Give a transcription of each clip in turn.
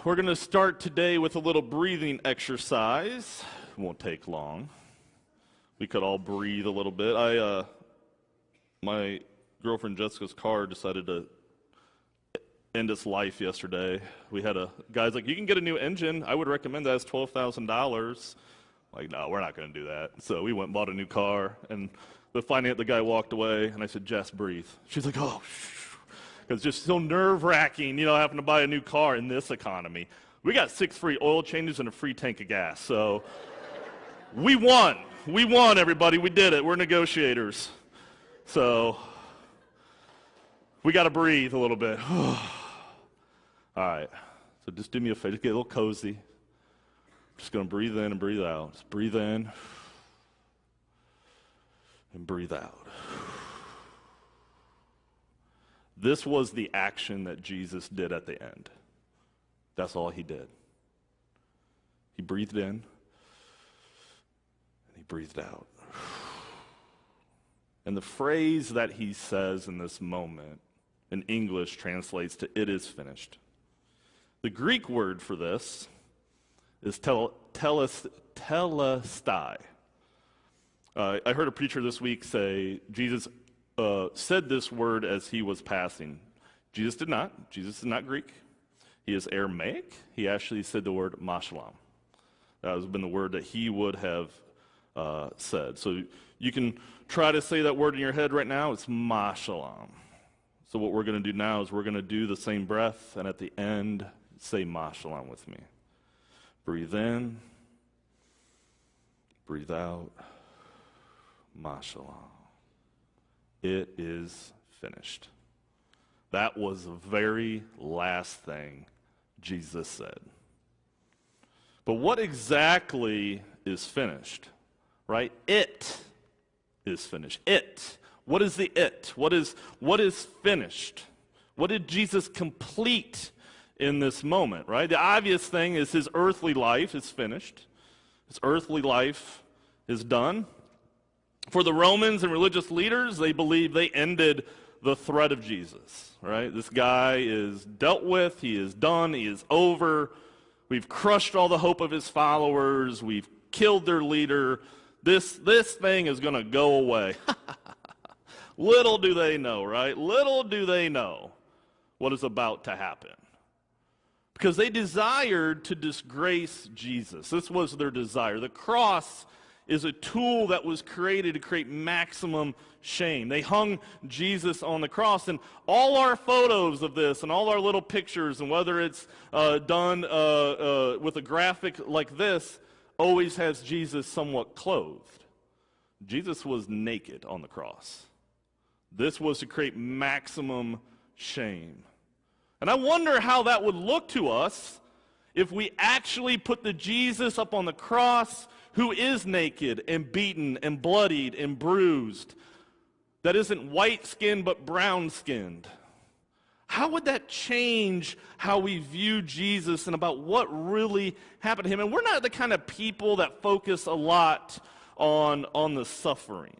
We're going to start today with a little breathing exercise. It won't take long. We could all breathe a little bit. My girlfriend Jessica's car decided to end its life yesterday. We had a guy's like, you can get a new engine. I would recommend that. It's $12,000. Like, no, we're not going to do that. So we went and bought a new car, and the guy walked away, and I said, Jess, breathe. She's like, oh, because it's just so nerve-wracking, having to buy a new car in this economy. We got 6 free oil changes and a free tank of gas. So we won. We won, everybody. We did it. We're negotiators. So we got to breathe a little bit. All right. So just do me a favor. Just get a little cozy. Just going to breathe in and breathe out. Just breathe in and breathe out. This was the action that Jesus did at the end. That's all he did. He breathed in and he breathed out. And the phrase that he says in this moment in English translates to "it is finished." The Greek word for this is telestai. I heard a preacher this week say Jesus said this word as he was passing. Jesus did not. Jesus is not Greek. He is Aramaic. He actually said the word mashalam. That has been the word that he would have said. So you can try to say that word in your head right now. It's mashalam. So what we're going to do now is we're going to do the same breath, and at the end, say mashalam with me. Breathe in. Breathe out. Mashalam. It is finished. That was the very last thing Jesus said. But what exactly is finished? Right? It is finished. It. What is the it? What is finished? What did Jesus complete in this moment, right? The obvious thing is his earthly life is finished. His earthly life is done. For the Romans and religious leaders, they believe they ended the threat of Jesus, right? This guy is dealt with, he is done, he is over. We've crushed all the hope of his followers, we've killed their leader. This thing is going to go away. Little do they know, right? Little do they know what is about to happen. Because they desired to disgrace Jesus. This was their desire. The cross is a tool that was created to create maximum shame. They hung Jesus on the cross, and all our photos of this and all our little pictures, and whether it's done with a graphic like this, always has Jesus somewhat clothed. Jesus was naked on the cross. This was to create maximum shame. And I wonder how that would look to us if we actually put the Jesus up on the cross who is naked and beaten and bloodied and bruised, that isn't white-skinned but brown-skinned. How would that change how we view Jesus and about what really happened to him? And we're not the kind of people that focus a lot on the suffering.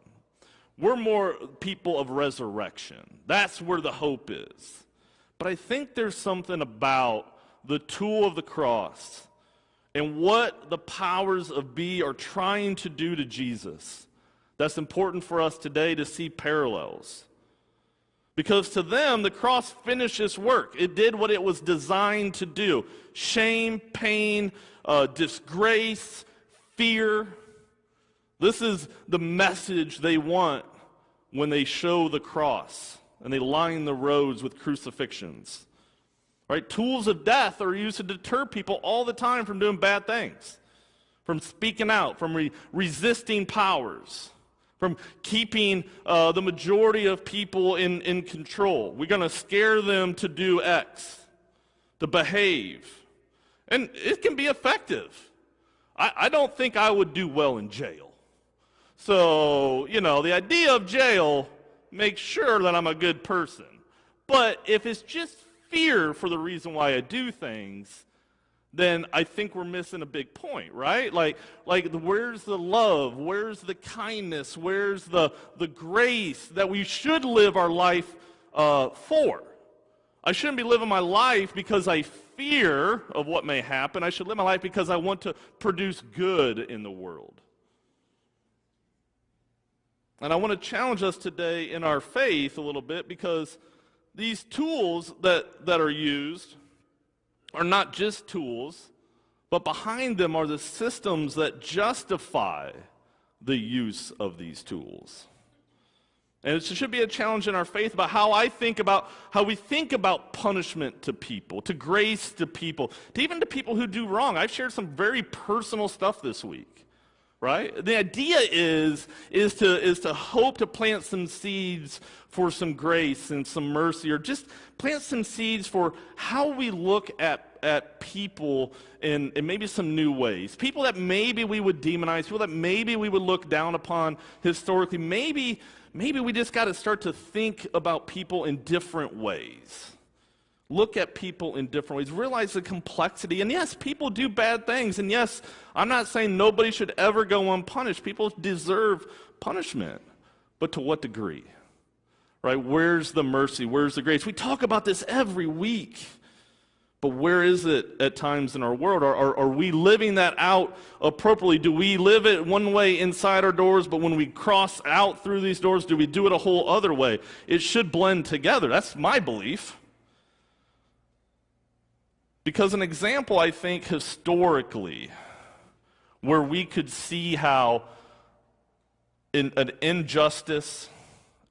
We're more people of resurrection. That's where the hope is. But I think there's something about the tool of the cross and what the powers of be are trying to do to Jesus that's important for us today to see parallels. Because to them, the cross finished its work. It did what it was designed to do. Shame, pain, disgrace, fear. This is the message they want when they show the cross and they line the roads with crucifixions. Right? Tools of death are used to deter people all the time from doing bad things, from speaking out, from resisting powers, from keeping the majority of people in control. We're going to scare them to do X, to behave. And it can be effective. I don't think I would do well in jail. So, the idea of jail makes sure that I'm a good person. But if it's just fear for the reason why I do things, then I think we're missing a big point, right? Like where's the love? Where's the kindness? Where's the grace that we should live our life for? I shouldn't be living my life because I fear of what may happen. I should live my life because I want to produce good in the world. And I want to challenge us today in our faith a little bit, because these tools that are used are not just tools, but behind them are the systems that justify the use of these tools. And it should be a challenge in our faith about how we think about punishment to people, to grace to people, to even to people who do wrong. I've shared some very personal stuff this week, right? The idea is to hope to plant some seeds for some grace and some mercy, or just plant some seeds for how we look at people in maybe some new ways. People that maybe we would demonize, people that maybe we would look down upon historically. Maybe we just got to start to think about people in different ways. Look at people in different ways. Realize the complexity. And yes, people do bad things. And yes, I'm not saying nobody should ever go unpunished. People deserve punishment. But to what degree? Right? Where's the mercy? Where's the grace? We talk about this every week. But where is it at times in our world? Are we living that out appropriately? Do we live it one way inside our doors, but when we cross out through these doors, do we do it a whole other way? It should blend together. That's my belief. Because an example, I think, historically, where we could see how an injustice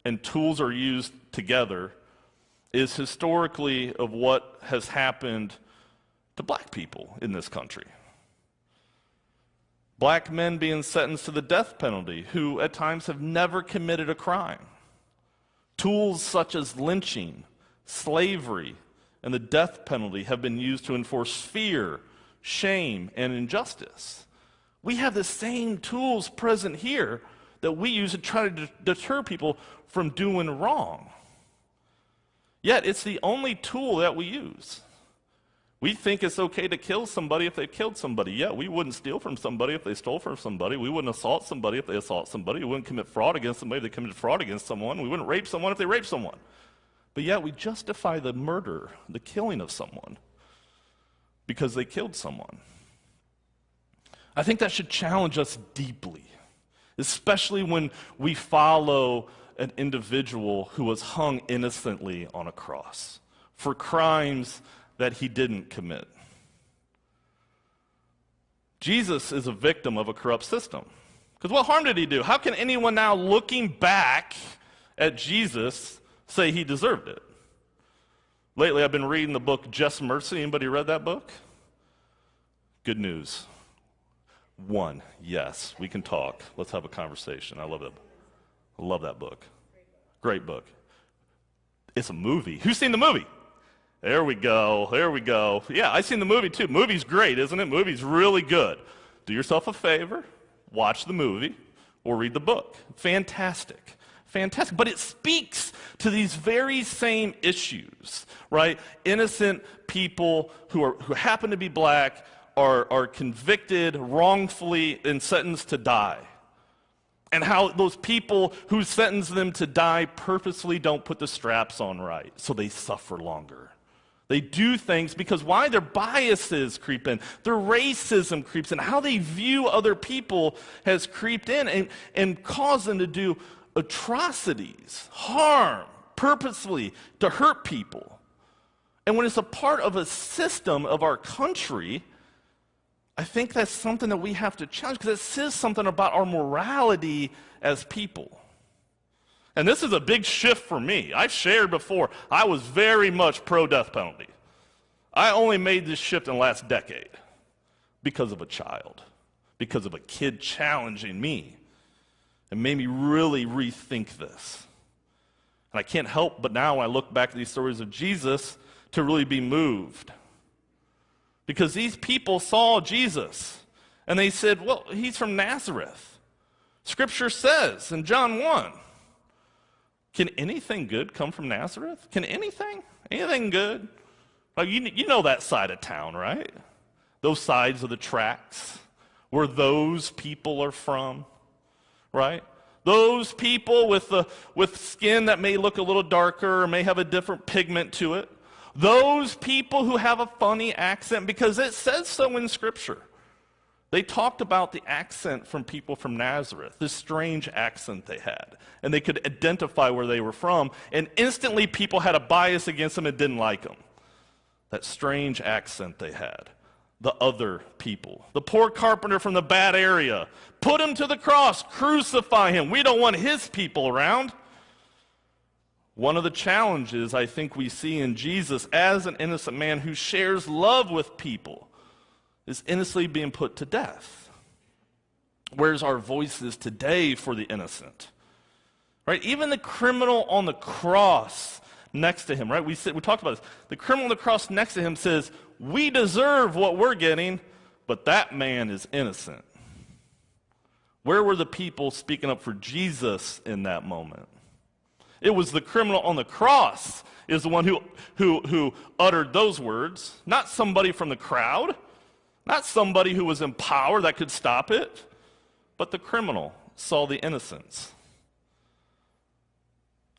and tools are used together is historically of what has happened to black people in this country. Black men being sentenced to the death penalty who at times have never committed a crime. Tools such as lynching, slavery, and the death penalty have been used to enforce fear, shame, and injustice. We have the same tools present here that we use to try to deter people from doing wrong. Yet it's the only tool that we use. We think it's okay to kill somebody if they've killed somebody. Yeah, we wouldn't steal from somebody if they stole from somebody. We wouldn't assault somebody if they assault somebody. We wouldn't commit fraud against somebody if they committed fraud against someone. We wouldn't rape someone if they raped someone. But yet we justify the murder, the killing of someone, because they killed someone. I think that should challenge us deeply, especially when we follow an individual who was hung innocently on a cross for crimes that he didn't commit. Jesus is a victim of a corrupt system. Because what harm did he do? How can anyone now, looking back at Jesus, say he deserved it? Lately, I've been reading the book Just Mercy. Anybody read that book? Good news. One, yes, we can talk. Let's have a conversation. I love that book. Great book. It's a movie. Who's seen the movie? There we go. Yeah, I've seen the movie too. Movie's great, isn't it? Movie's really good. Do yourself a favor, watch the movie, or read the book. Fantastic. But it speaks to these very same issues, right? Innocent people who happen to be black are convicted wrongfully and sentenced to die. And how those people who sentence them to die purposely don't put the straps on right, so they suffer longer. They do things because why? Their biases creep in. Their racism creeps in. How they view other people has creeped in and caused them to do atrocities, harm, purposely to hurt people. And when it's a part of a system of our country, I think that's something that we have to challenge, because it says something about our morality as people. And this is a big shift for me. I've shared before, I was very much pro-death penalty. I only made this shift in the last decade because of a child, because of a kid challenging me. It made me really rethink this. And I can't help but now, when I look back at these stories of Jesus, to really be moved. Because these people saw Jesus, and they said, well, he's from Nazareth. Scripture says in John 1, can anything good come from Nazareth? Can anything good? Like you know that side of town, right? Those sides of the tracks where those people are from, right? Those people with skin that may look a little darker or may have a different pigment to it. Those people who have a funny accent, because it says so in Scripture. They talked about the accent from people from Nazareth, this strange accent they had. And they could identify where they were from, and instantly people had a bias against them and didn't like them. That strange accent they had. The other people. The poor carpenter from the bad area. Put him to the cross. Crucify him. We don't want his people around. One of the challenges I think we see in Jesus as an innocent man who shares love with people is innocently being put to death. Where's our voices today for the innocent? Right? Even the criminal on the cross next to him, right? We talked about this. The criminal on the cross next to him says, we deserve what we're getting, but that man is innocent. Where were the people speaking up for Jesus in that moment? It was the criminal on the cross is the one who uttered those words, not somebody from the crowd, not somebody who was in power that could stop it, but the criminal saw the innocence.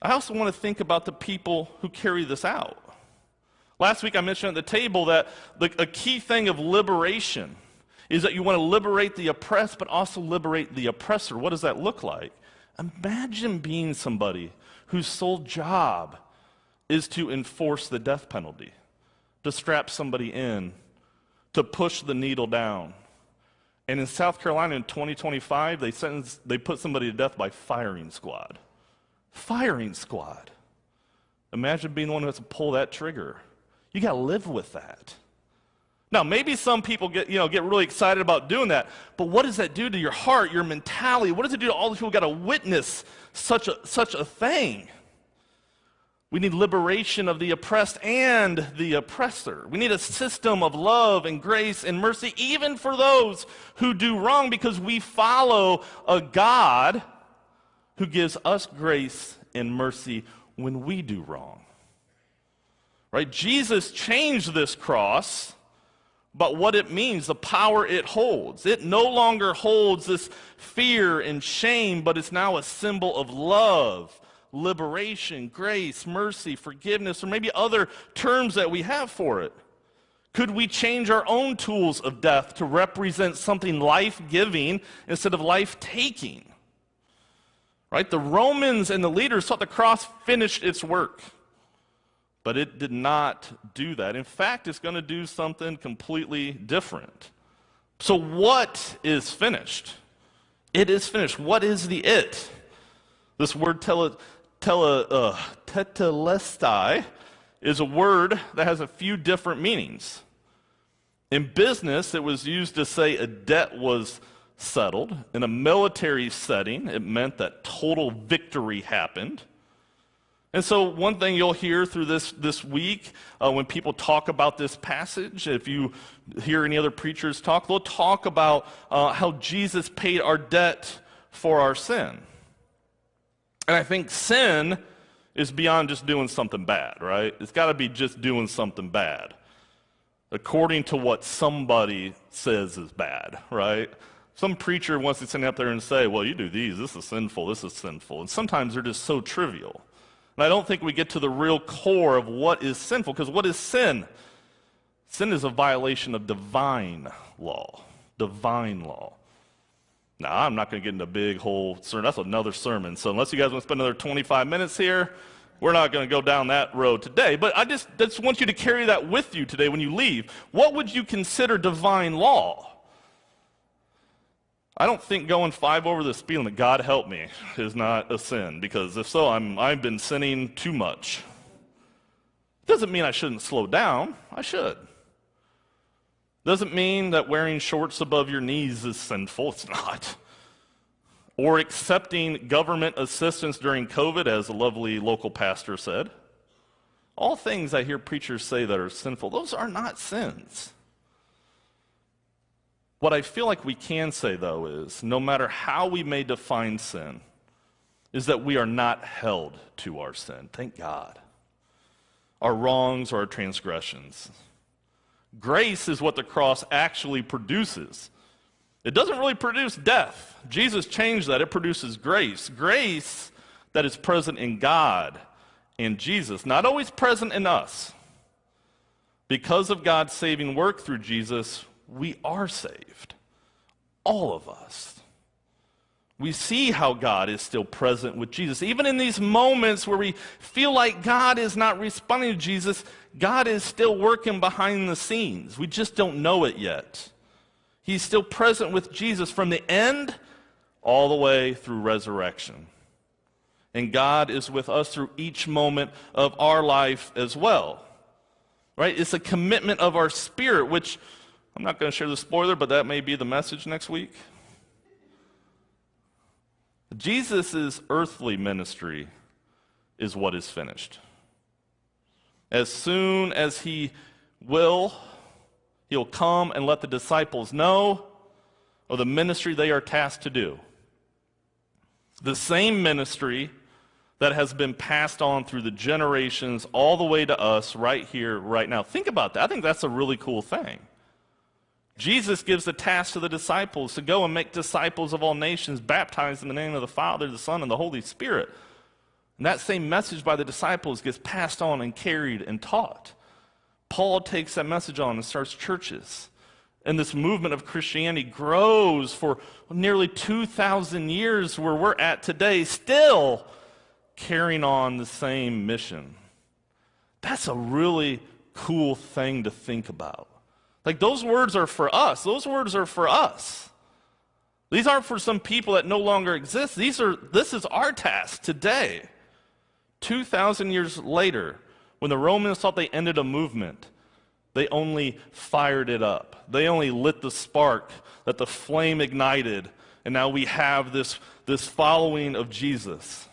I also want to think about the people who carry this out. Last week I mentioned at the table that a key thing of liberation is that you want to liberate the oppressed, but also liberate the oppressor. What does that look like? Imagine being somebody whose sole job is to enforce the death penalty, to strap somebody in, to push the needle down. And in South Carolina in 2025, they put somebody to death by firing squad. Firing squad. Imagine being the one who has to pull that trigger. You got to live with that. Now, maybe some people get really excited about doing that, but what does that do to your heart, your mentality? What does it do to all the people who got to witness such a thing? We need liberation of the oppressed and the oppressor. We need a system of love and grace and mercy, even for those who do wrong, because we follow a God who gives us grace and mercy when we do wrong. Right? Jesus changed this cross, but what it means, the power it holds. It no longer holds this fear and shame, but it's now a symbol of love, liberation, grace, mercy, forgiveness, or maybe other terms that we have for it. Could we change our own tools of death to represent something life-giving instead of life-taking? Right? The Romans and the leaders thought the cross finished its work, but it did not do that. In fact, it's going to do something completely different. So what is finished? It is finished. What is the it? This word tetelestai is a word that has a few different meanings. In business, it was used to say a debt was settled. In a military setting, it meant that total victory happened. And so one thing you'll hear through this week when people talk about this passage, if you hear any other preachers talk, they'll talk about how Jesus paid our debt for our sin. And I think sin is beyond just doing something bad, right? It's got to be just doing something bad, according to what somebody says is bad, right? Some preacher wants to stand up there and say, well, you do these, this is sinful, this is sinful. And sometimes they're just so trivial. And I don't think we get to the real core of what is sinful, because what is sin? Sin is a violation of divine law. Divine law. Now, I'm not going to get into a big whole sermon. That's another sermon. So unless you guys want to spend another 25 minutes here, we're not going to go down that road today. But I just want you to carry that with you today when you leave. What would you consider divine law? I don't think going 5 over the speed limit, God help me, is not a sin. Because if so, I've been sinning too much. Doesn't mean I shouldn't slow down. I should. Doesn't mean that wearing shorts above your knees is sinful. It's not. Or accepting government assistance during COVID, as a lovely local pastor said. All things I hear preachers say that are sinful, those are not sins. What I feel like we can say, though, is no matter how we may define sin, is that we are not held to our sin. Thank God. Our wrongs or our transgressions. Grace is what the cross actually produces. It doesn't really produce death. Jesus changed that. It produces grace. Grace that is present in God and Jesus, not always present in us. Because of God's saving work through Jesus, we are saved. All of us. We see how God is still present with Jesus. Even in these moments where we feel like God is not responding to Jesus, God is still working behind the scenes. We just don't know it yet. He's still present with Jesus from the end all the way through resurrection. And God is with us through each moment of our life as well. Right? It's a commitment of our spirit, which I'm not going to share the spoiler, but that may be the message next week. Jesus' earthly ministry is what is finished. As soon as he'll come and let the disciples know of the ministry they are tasked to do. The same ministry that has been passed on through the generations all the way to us right here, right now. Think about that. I think that's a really cool thing. Jesus gives the task to the disciples to go and make disciples of all nations, baptized in the name of the Father, the Son, and the Holy Spirit. And that same message by the disciples gets passed on and carried and taught. Paul takes that message on and starts churches. And this movement of Christianity grows for nearly 2,000 years where we're at today, still carrying on the same mission. That's a really cool thing to think about. Like, those words are for us. Those words are for us. These aren't for some people that no longer exist. This is our task today. 2,000 years later, when the Romans thought they ended a movement, they only fired it up. They only lit the spark that the flame ignited, and now we have this following of Jesus.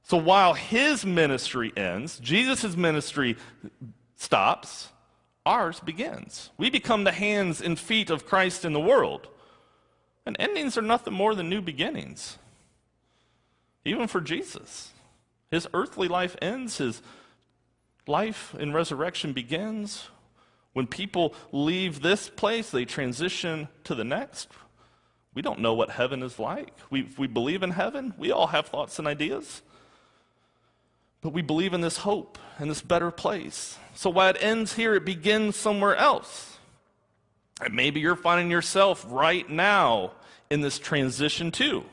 So while his ministry ends, Jesus' ministry stops, ours begins. We become the hands and feet of Christ in the world. And endings are nothing more than new beginnings. Even for Jesus. His earthly life ends, his life in resurrection begins. When people leave this place, they transition to the next. We don't know what heaven is like. We believe in heaven. We all have thoughts and ideas. But we believe in this hope and this better place. So while it ends here, it begins somewhere else. And maybe you're finding yourself right now in this transition too.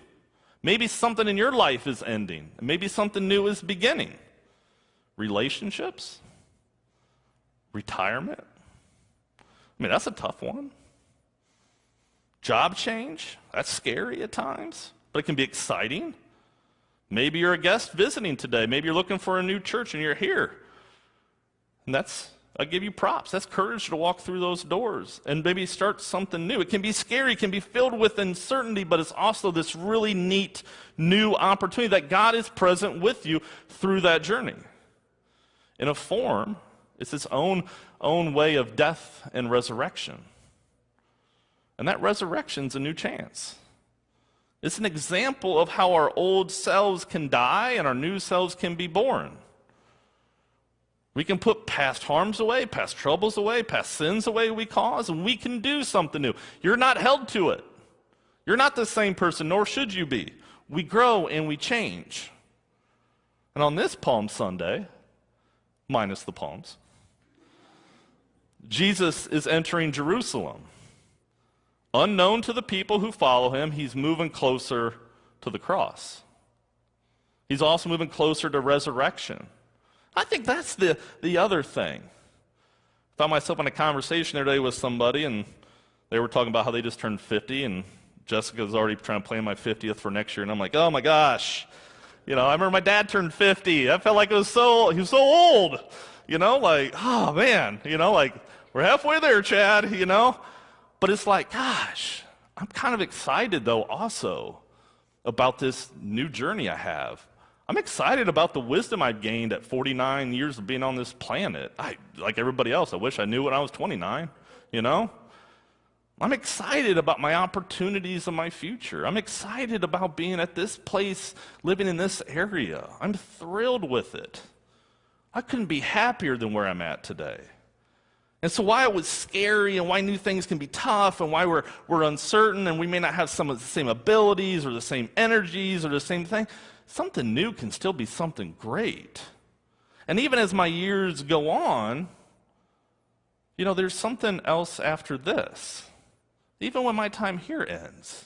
Maybe something in your life is ending. Maybe something new is beginning. Relationships? Retirement? I mean, that's a tough one. Job change? That's scary at times, but it can be exciting. Maybe you're a guest visiting today. Maybe you're looking for a new church and you're here. And I give you props. That's courage to walk through those doors and maybe start something new. It can be scary, it can be filled with uncertainty, but it's also this really neat new opportunity that God is present with you through that journey. In a form, it's its own way of death and resurrection. And that resurrection's a new chance. It's an example of how our old selves can die and our new selves can be born. We can put past harms away, past troubles away, past sins away we cause, and we can do something new. You're not held to it. You're not the same person, nor should you be. We grow and we change. And on this Palm Sunday, minus the palms, Jesus is entering Jerusalem. Unknown to the people who follow him, he's moving closer to the cross. He's also moving closer to resurrection. I think that's the other thing. I found myself in a conversation the other day with somebody, and they were talking about how they just turned 50, and Jessica's already trying to plan my 50th for next year, and I'm like, oh my gosh. I remember my dad turned 50. I felt like he was so old. Like, oh man, like, we're halfway there, Chad, But it's like, gosh, I'm kind of excited, though, also about this new journey I have. I'm excited about the wisdom I've gained at 49 years of being on this planet. Like everybody else, I wish I knew when I was 29, I'm excited about my opportunities and my future. I'm excited about being at this place, living in this area. I'm thrilled with it. I couldn't be happier than where I'm at today. And so why it was scary and why new things can be tough and why we're uncertain and we may not have some of the same abilities or the same energies or the same thing, something new can still be something great. And even as my years go on, there's something else after this. Even when my time here ends,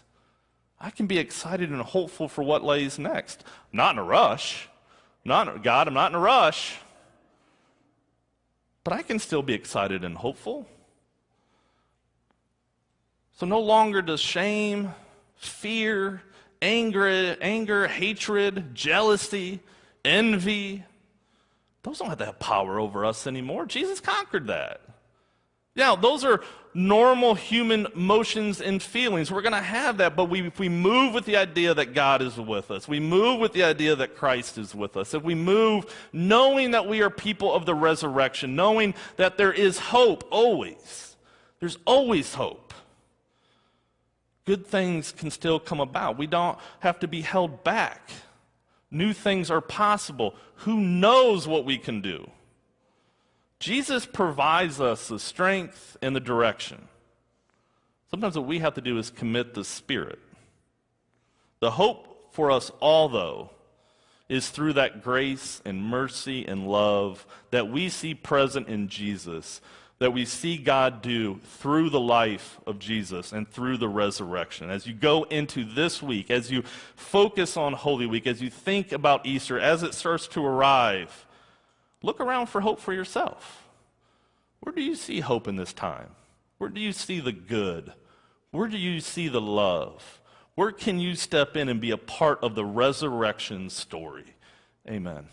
I can be excited and hopeful for what lays next. I'm not in a rush. God, I'm not in a rush. But I can still be excited and hopeful. So no longer does shame, fear, anger, hatred, jealousy, envy, those don't have to have power over us anymore. Jesus conquered that. Now, those are normal human emotions and feelings. We're going to have that, but if we move with the idea that God is with us, we move with the idea that Christ is with us, if we move knowing that we are people of the resurrection, knowing that there is hope always, there's always hope. Good things can still come about. We don't have to be held back. New things are possible. Who knows what we can do? Jesus provides us the strength and the direction. Sometimes what we have to do is commit the Spirit. The hope for us all, though, is through that grace and mercy and love that we see present in Jesus, that we see God do through the life of Jesus and through the resurrection. As you go into this week, as you focus on Holy Week, as you think about Easter, as it starts to arrive, look around for hope for yourself. Where do you see hope in this time? Where do you see the good? Where do you see the love? Where can you step in and be a part of the resurrection story? Amen.